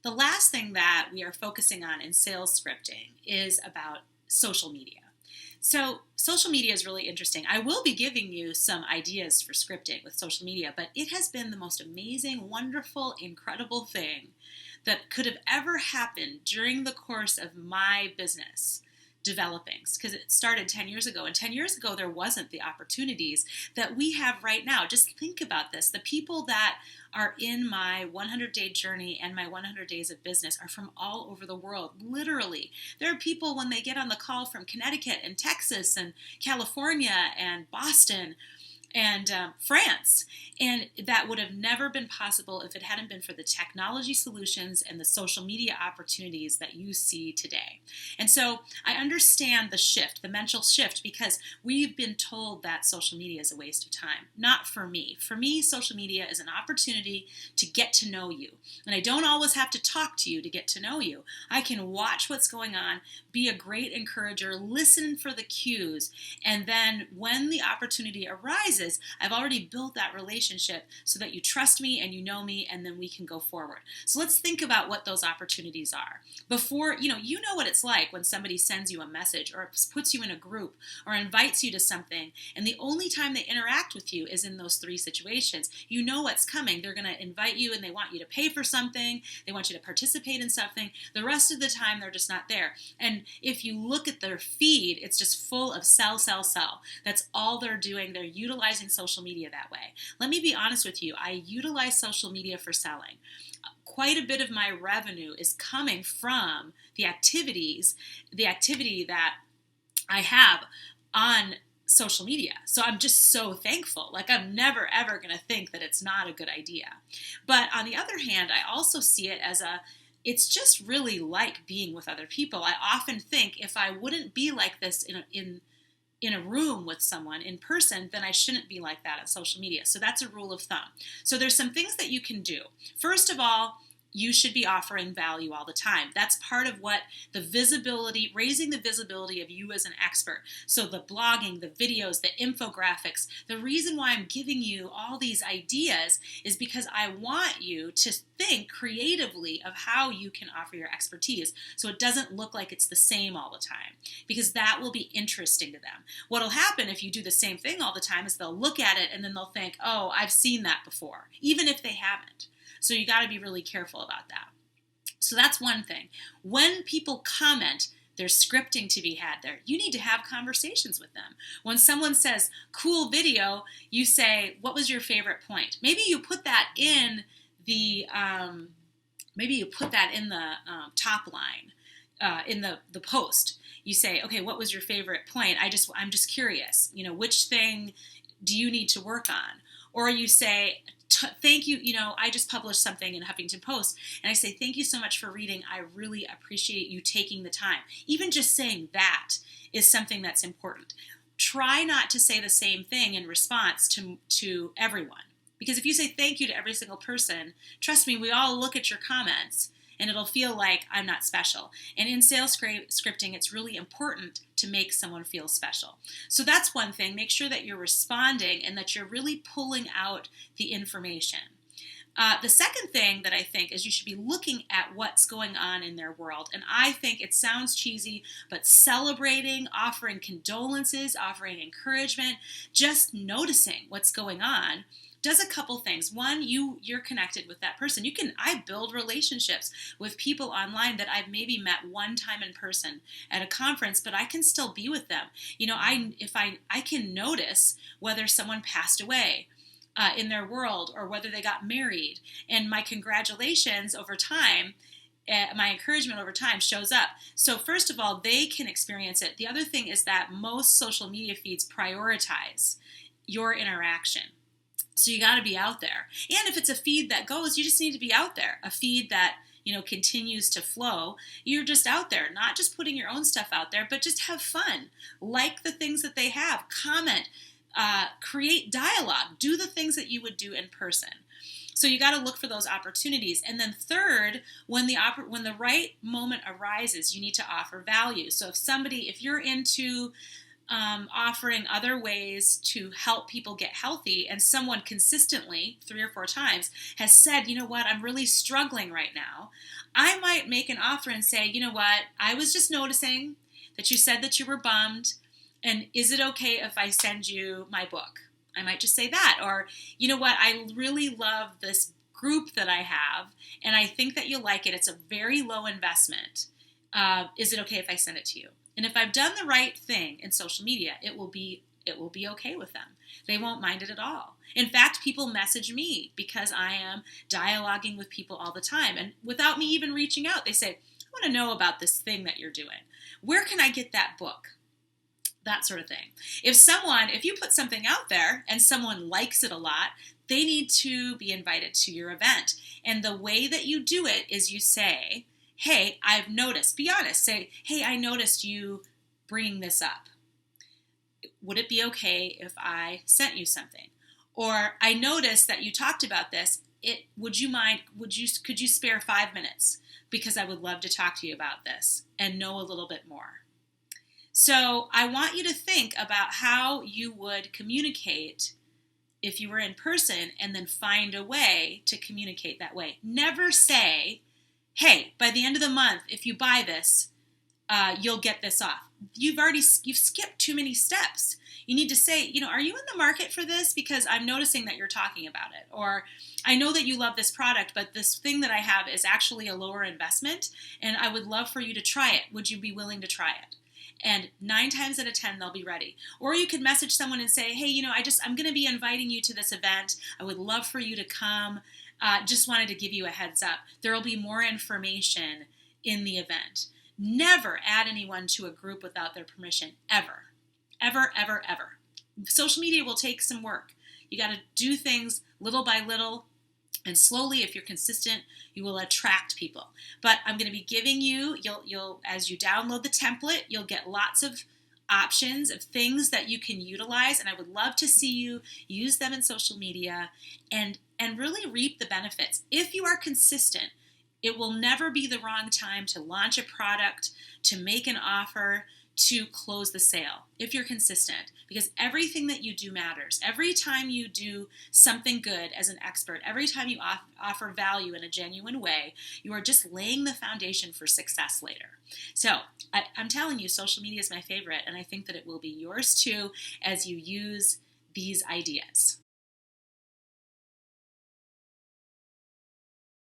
The last thing that we are focusing on in sales scripting is about social media. So, social media is really interesting. I will be giving you some ideas for scripting with social media, but it has been the most amazing, wonderful, incredible thing that could have ever happened during the course of my business developing, because it started 10 years ago, and 10 years ago there wasn't the opportunities that we have right now. Just think about this. The people that are in my 100-day journey and my 100 days of business are from all over the world, literally. There are people when they get on the call from Connecticut and Texas and California and Boston and France. And that would have never been possible if it hadn't been for the technology solutions and the social media opportunities that you see today. And so I understand the shift, the mental shift, because we've been told that social media is a waste of time. Not for me. For me, social media is an opportunity to get to know you. And I don't always have to talk to you to get to know you. I can watch what's going on, be a great encourager, listen for the cues, and then when the opportunity arises, I've already built that relationship so that you trust me and you know me, and then we can go forward. So let's think about what those opportunities are. Before, you know what it's like when somebody sends you a message or puts you in a group or invites you to something, and the only time they interact with you is in those three situations. You know what's coming. They're going to invite you and they want you to pay for something. They want you to participate in something. The rest of the time, they're just not there. And if you look at their feed, it's just full of sell, sell, sell. That's all they're doing. They're utilizing social media that way. Let me be honest with you. I utilize social media for selling. Quite a bit of my revenue is coming from the activity that I have on social media. So I'm just so thankful. Like, I'm never, ever going to think that it's not a good idea. But on the other hand, I also see it as it's just really like being with other people. I often think if I wouldn't be like this in a room with someone in person, then I shouldn't be like that on social media. So that's a rule of thumb. So there's some things that you can do. First of all, you should be offering value all the time. That's part of what raising the visibility of you as an expert. So the blogging, the videos, the infographics, the reason why I'm giving you all these ideas is because I want you to think creatively of how you can offer your expertise so it doesn't look like it's the same all the time, because that will be interesting to them. What'll happen if you do the same thing all the time is they'll look at it and then they'll think, oh, I've seen that before, even if they haven't. So you got to be really careful about that. So that's one thing. When people comment, there's scripting to be had there. You need to have conversations with them. When someone says, cool video, you say, what was your favorite point? Maybe you put that in the top line, in the post. You say, okay, what was your favorite point? I'm just curious. Which thing do you need to work on? Or you say, thank you. I just published something in Huffington Post, and I say, thank you so much for reading. I really appreciate you taking the time. Even just saying that is something that's important. Try not to say the same thing in response to everyone. Because if you say thank you to every single person, trust me, we all look at your comments, and it'll feel like I'm not special. And in sales scripting, it's really important to make someone feel special. So that's one thing. Make sure that you're responding and that you're really pulling out the information. The second thing that I think is you should be looking at what's going on in their world. And I think it sounds cheesy, but celebrating, offering condolences, offering encouragement, just noticing what's going on does a couple things. One, you're connected with that person. I build relationships with people online that I've maybe met one time in person at a conference, but I can still be with them. I can notice whether someone passed away in their world or whether they got married, and my congratulations over time, my encouragement over time shows up. So first of all, they can experience it. The other thing is that most social media feeds prioritize your interaction. So you got to be out there. And if it's a feed that goes, you just need to be out there. A feed that, continues to flow. You're just out there, not just putting your own stuff out there, but just have fun. Like the things that they have. Comment. Create dialogue. Do the things that you would do in person. So you got to look for those opportunities. And then third, when the right moment arises, you need to offer value. So if you're into offering other ways to help people get healthy, and someone consistently 3 or 4 times has said, you know what, I'm really struggling right now, I might make an offer and say, you know what, I was just noticing that you said that you were bummed, and is it okay if I send you my book? I might just say that. Or, you know what, I really love this group that I have, and I think that you'll like it. It's a very low investment. Is it okay if I send it to you? And if I've done the right thing in social media, it will be okay with them. They won't mind it at all. In fact, people message me because I am dialoguing with people all the time. And without me even reaching out, they say, I want to know about this thing that you're doing. Where can I get that book? That sort of thing. If you put something out there and someone likes it a lot, they need to be invited to your event. And the way that you do it is you say, hey, I've noticed, be honest, say, hey, I noticed you bringing this up. Would it be okay if I sent you something? Or I noticed that you talked about this. Would you mind, could you spare 5 minutes? Because I would love to talk to you about this and know a little bit more. So I want you to think about how you would communicate if you were in person, and then find a way to communicate that way. Never say, hey, by the end of the month, if you buy this, you'll get this off. You've skipped too many steps. You need to say, are you in the market for this? Because I'm noticing that you're talking about it. Or I know that you love this product, but this thing that I have is actually a lower investment, and I would love for you to try it. Would you be willing to try it? And 9 times out of 10, they'll be ready. Or you could message someone and say, hey, I'm going to be inviting you to this event. I would love for you to come. Just wanted to give you a heads up. There will be more information in the event. Never add anyone to a group without their permission, ever. Ever, ever, ever. Social media will take some work. You got to do things little by little. And slowly, if you're consistent, you will attract people. But I'm going to be giving you'll as you download the template, you'll get lots of options of things that you can utilize. And I would love to see you use them in social media and really reap the benefits. If you are consistent, it will never be the wrong time to launch a product, to make an offer, to close the sale, if you're consistent, because everything that you do matters. Every time you do something good as an expert, every time you offer value in a genuine way, you are just laying the foundation for success later. So I'm telling you, social media is my favorite, and I think that it will be yours too as you use these ideas.